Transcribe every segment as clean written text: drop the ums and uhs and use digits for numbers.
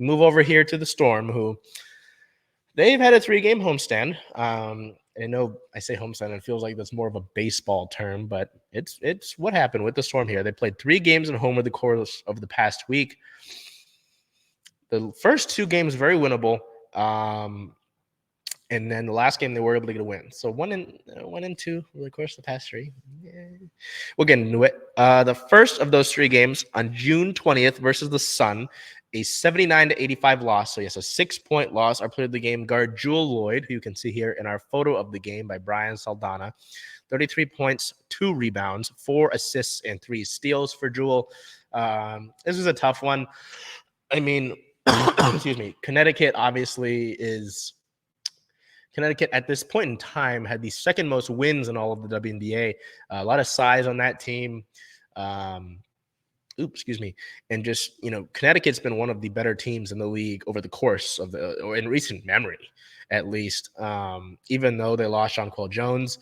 Move over here to the Storm, who they've had a 3-game homestand. I know I say homestand, and it feels like that's more of a baseball term, but it's what happened with the Storm here. They played 3 games at home over the course of the past week. The first 2 games very winnable, and then the last game they were able to get a win. So 1 and 2 over the course of the past 3. Yeah. We'll get into it. The first of those 3 games on June 20th versus the Sun, a 79-85 loss. So yes, a 6-point loss. Our player of the game, guard Jewell Loyd, who you can see here in our photo of the game by Brian Saldana. 33 points, 2 rebounds, 4 assists, and 3 steals for Jewell. This is a tough one. I mean, excuse me. Connecticut at this point in time had the second most wins in all of the WNBA. A lot of size on that team. And just, Connecticut's been one of the better teams in the league over the course of or in recent memory, at least. Even though they lost Jonquel Jones,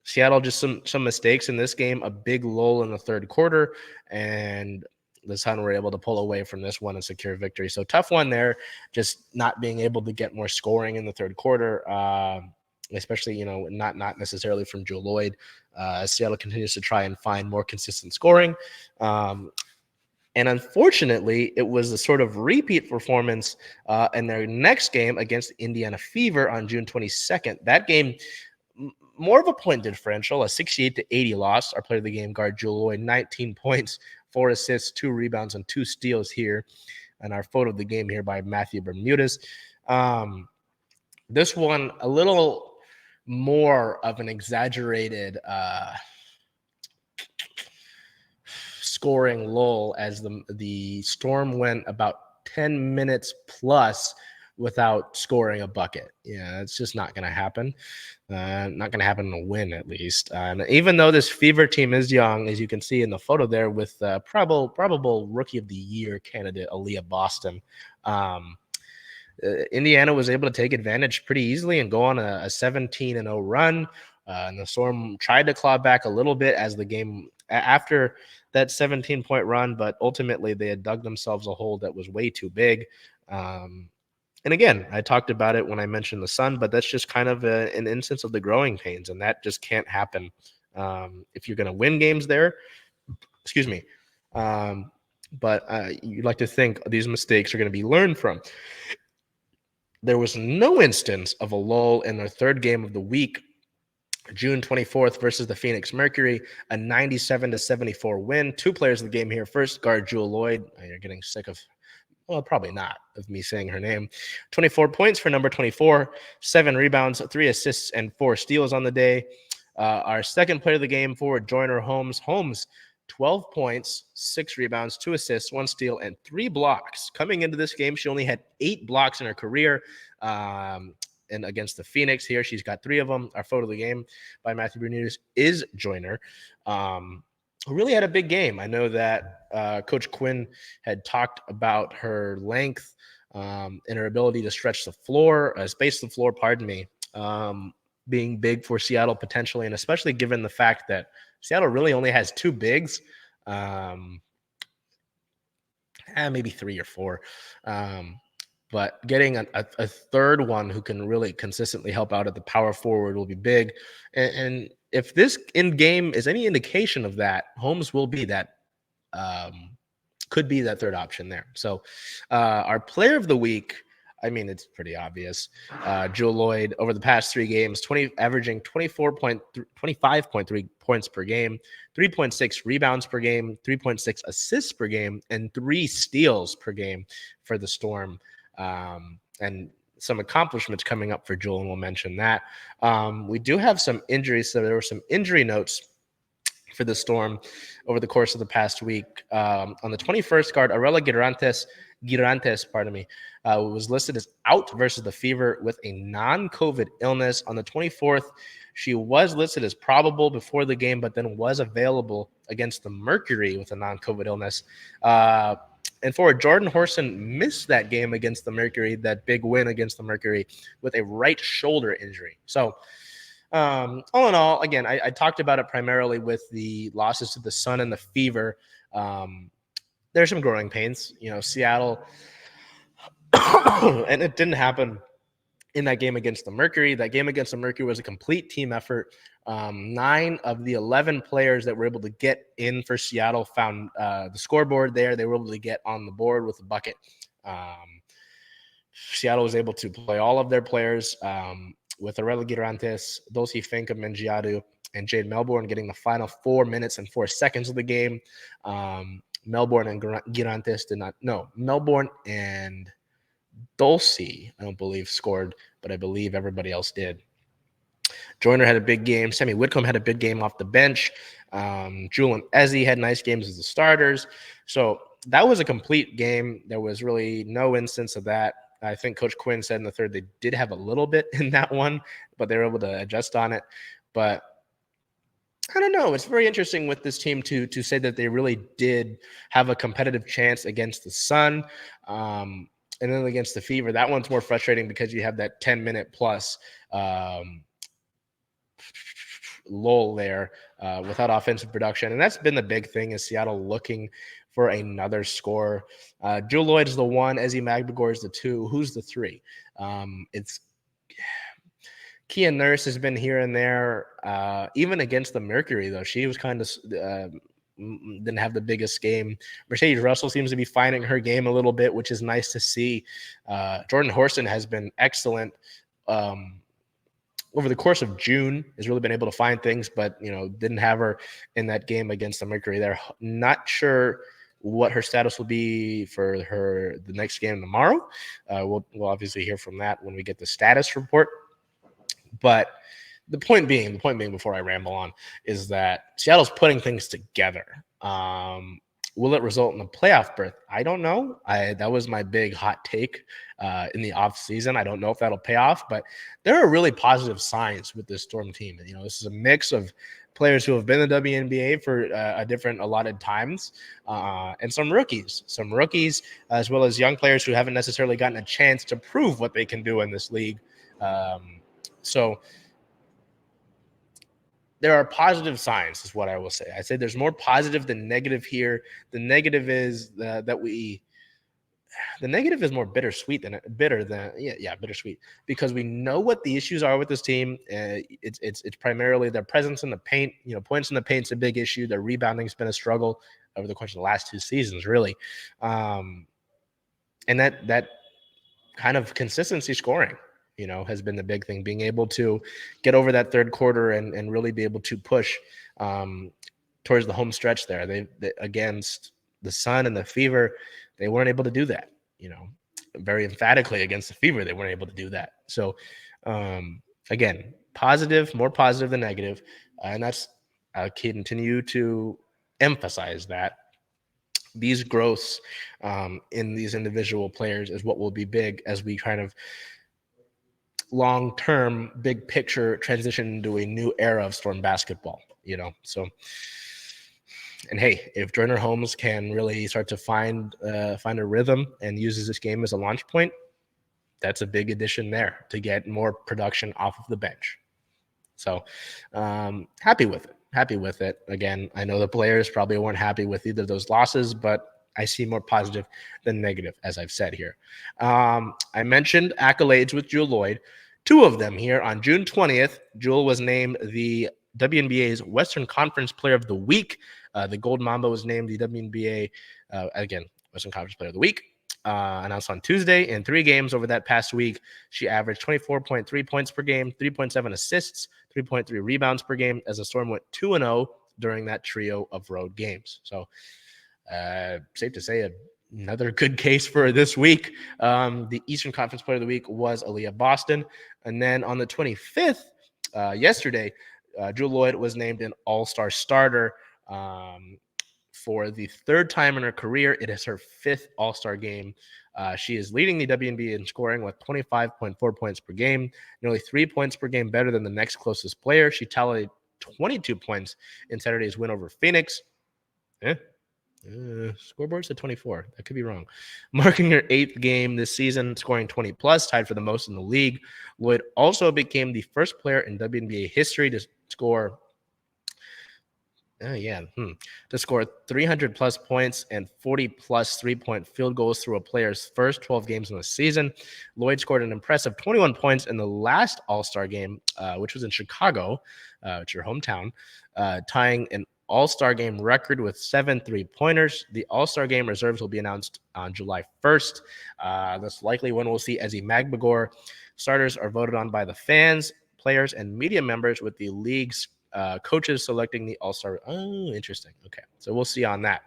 Seattle just some mistakes in this game, a big lull in the third quarter, and the Sun were able to pull away from this one and secure victory. So tough one there, just not being able to get more scoring in the third quarter, especially, not necessarily from Jewell Loyd. Seattle continues to try and find more consistent scoring. And unfortunately, it was a sort of repeat performance in their next game against Indiana Fever on June 22nd. That game, more of a point differential, a 68-80 loss. Our player of the game, guard Jewell Loyd, 19 points, 4 assists, 2 rebounds, and 2 steals here. And our photo of the game here by Matthew Bermudez. This one, a little more of an exaggerated scoring lull as the Storm went about 10 minutes plus without scoring a bucket. Yeah, it's just not going to happen. Not going to happen in a win, at least. And even though this Fever team is young, as you can see in the photo there with probable Rookie of the Year candidate Aaliyah Boston, Indiana was able to take advantage pretty easily and go on a 17-0 run. And the Storm tried to claw back a little bit as the game after that 17-point run, but ultimately they had dug themselves a hole that was way too big. And again, I talked about it when I mentioned the Sun, but that's just kind of an instance of the growing pains, and that just can't happen if you're going to win games there. Excuse me. But you'd like to think these mistakes are going to be learned from. There was no instance of a lull in their third game of the week, June 24th versus the Phoenix Mercury, a 97-74 win. 2 players of the game here. First, guard Jewell Loyd. You're getting sick of, well, probably not, of me saying her name. 24 points for number 24, 7 rebounds, 3 assists, and 4 steals on the day. Our second player of the game, forward Joyner Holmes. Holmes, 12 points, 6 rebounds, 2 assists, 1 steal, and 3 blocks. Coming into this game, she only had 8 blocks in her career. And against the Phoenix here, she's got 3 of them. Our photo of the game by Matthew Bermudez is Joyner, who really had a big game. I know that Coach Quinn had talked about her length and her ability to stretch the floor, space the floor, being big for Seattle potentially, and especially given the fact that Seattle really only has 2 bigs, maybe 3 or 4. But getting a third one who can really consistently help out at the power forward will be big. And if this in game is any indication of that, Holmes will be that, could be that third option there. So our player of the week, I mean, it's pretty obvious. Jewell Loyd over the past 3 games, averaging 25.3 points per game, 3.6 rebounds per game, 3.6 assists per game, and 3 steals per game for the Storm. And some accomplishments coming up for Jewell, and we'll mention that. We do have some injuries, so there were some injury notes for the Storm over the course of the past week. On the 21st, guard Arella Girantes, was listed as out versus the Fever with a non-COVID illness. On the 24th, she was listed as probable before the game, but then was available against the Mercury with a non-COVID illness. And forward Jordan Horson missed that game against the Mercury, that big win against the Mercury, with a right shoulder injury. So all in all, again, I talked about it primarily with the losses to the Sun and the Fever. there's some growing pains. Seattle, and it didn't happen in that game against the Mercury. That game against the Mercury was a complete team effort. 9 of the 11 players that were able to get in for Seattle found the scoreboard there. They were able to get on the board with a bucket. Seattle was able to play all of their players with Aurelio Girantes, Dulce Finca Mengiadu, and Jade Melbourne getting the final 4 minutes and 4 seconds of the game. Melbourne and Girantes did not. No, Melbourne and Dulce, I don't believe, scored, but I believe everybody else did. Joyner had a big game. Sammy Whitcomb had a big game off the bench. Jewell and Ezzy had nice games as the starters. So that was a complete game. There was really no instance of that. I think Coach Quinn said in the third they did have a little bit in that one, but they were able to adjust on it. But I don't know. It's very interesting with this team to say that they really did have a competitive chance against the Sun. And then against the Fever, that one's more frustrating because you have that 10-minute plus lull there without offensive production. And that's been the big thing, is Seattle looking for another scorer. Jewell Loyd is the 1. Ezzy Magbegor is the 2. Who's the 3? It's Kia Nurse has been here and there. Even against the Mercury, though, she was kind of didn't have the biggest game. Mercedes Russell seems to be finding her game a little bit, which is nice to see. Jordan Horson has been excellent over the course of June, has really been able to find things, but didn't have her in that game against the Mercury. They're not sure what her status will be for the next game tomorrow. We'll obviously hear from that when we get the status report. But the point being, before I ramble on, is that Seattle's putting things together. Will it result in a playoff berth? I don't know. That was my big hot take in the off season. I don't know if that'll pay off, but there are really positive signs with this Storm team. This is a mix of players who have been in the WNBA for different allotted times, and some rookies as well as young players who haven't necessarily gotten a chance to prove what they can do in this league. So there are positive signs, is what I will say. I say there's more positive than negative here. The negative is the negative is more bittersweet bittersweet, because we know what the issues are with this team. It's primarily their presence in the paint. Points in the paint's a big issue. Their rebounding's been a struggle over the course of the last 2 seasons, really. And that kind of consistency scoring, has been the big thing. Being able to get over that third quarter and really be able to push towards the home stretch there. They against the Sun and the Fever, they weren't able to do that. Very emphatically against the Fever, they weren't able to do that. So again, more positive than negative, and that's I'll continue to emphasize that. These growths in these individual players is what will be big as we kind of long-term, big picture transition into a new era of Storm basketball. So, and hey, if Joyner Holmes can really start to find a rhythm and uses this game as a launch point, that's a big addition there to get more production off of the bench. So, happy with it. Again, I know the players probably weren't happy with either of those losses, but I see more positive than negative, as I've said here. I mentioned accolades with Jewell Loyd. 2 of them here. On June 20th, Jewell was named the WNBA's Western Conference Player of the Week. The Gold Mamba was named the WNBA, Western Conference Player of the Week. Announced on Tuesday. In 3 games over that past week, she averaged 24.3 points per game, 3.7 assists, 3.3 rebounds per game, as the Storm went 2-0 during that trio of road games. So safe to say another good case for this week. The Eastern Conference Player of the Week was Aaliyah Boston. And then on the 25th, yesterday, Jewell Loyd was named an all-star starter for the 3rd time in her career. It is her 5th all-star game. She is leading the WNBA in scoring with 25.4 points per game, nearly 3 points per game better than the next closest player. She tallied 22 points in Saturday's win over Phoenix. Scoreboard said 24. That could be wrong. Marking her 8th game this season, scoring 20 plus, tied for the most in the league. Loyd also became the first player in WNBA history to score Oh, yeah. To score 300 plus points and 40 plus 3-point field goals through a player's first 12 games in the season. Loyd scored an impressive 21 points in the last All-Star game, which was in Chicago, it's your hometown, tying an All-Star game record with 7 3-pointers. The All-Star game reserves will be announced on July 1st. That's likely when we'll see Ezzy Magbagor. Starters are voted on by the fans, players, and media members, with the league's coaches selecting the all-star. Oh, interesting. Okay, so we'll see on that.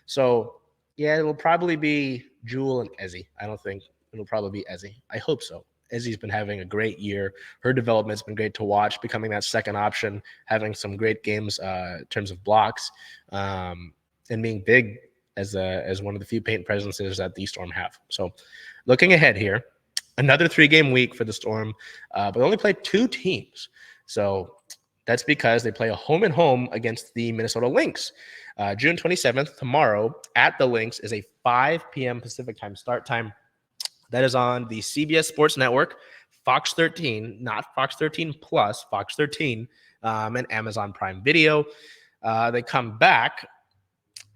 So yeah, it'll probably be Jewell and Ezzy. I don't think it'll probably be Ezzy. I hope so. Ezzy's been having a great year. Her development's been great to watch, becoming that second option, having some great games in terms of blocks, and being big as one of the few paint presences that the Storm have. So looking ahead here, another 3-game week for the Storm, but they only play 2 teams. So that's because they play a home and home against the Minnesota Lynx. June 27th, tomorrow, at the Lynx is a 5 p.m. Pacific time start time. That is on the CBS Sports Network, Fox 13, not Fox 13 Plus, Fox 13, and Amazon Prime Video. They come back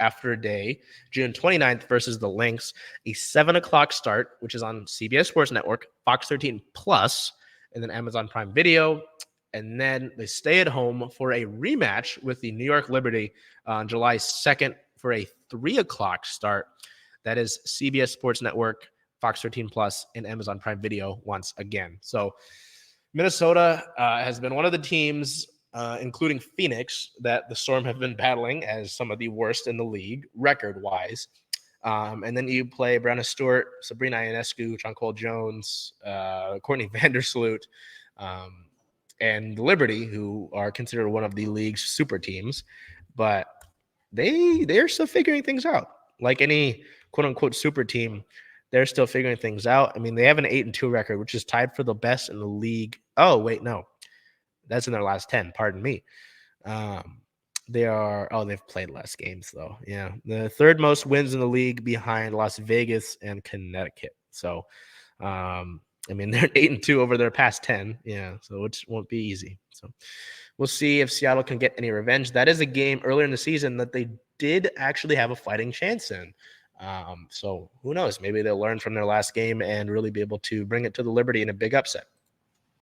after a day, June 29th versus the Lynx, a 7 o'clock start, which is on CBS Sports Network, Fox 13 Plus, and then Amazon Prime Video. And then they stay at home for a rematch with the New York Liberty on July 2nd for a 3 o'clock start. That is CBS Sports Network, Fox 13 Plus, and Amazon Prime Video once again. So Minnesota has been one of the teams, including Phoenix, that the Storm have been battling as some of the worst in the league, record-wise. And then you play Breanna Stewart, Sabrina Ionescu, John Cole Jones, Courtney Vandersloot, and Liberty, who are considered one of the league's super teams, but they're still figuring things out. Like any quote unquote super team, they're still figuring things out. I mean, they have an 8-2 record, which is tied for the best in the league. Oh, wait, no, that's in their last 10. Pardon me. They've played less games though. Yeah, the third most wins in the league behind Las Vegas and Connecticut. So, I mean, they're 8-2 over their past 10. Yeah, so it won't be easy. So we'll see if Seattle can get any revenge. That is a game earlier in the season that they did actually have a fighting chance in. So who knows? Maybe they'll learn from their last game and really be able to bring it to the Liberty in a big upset.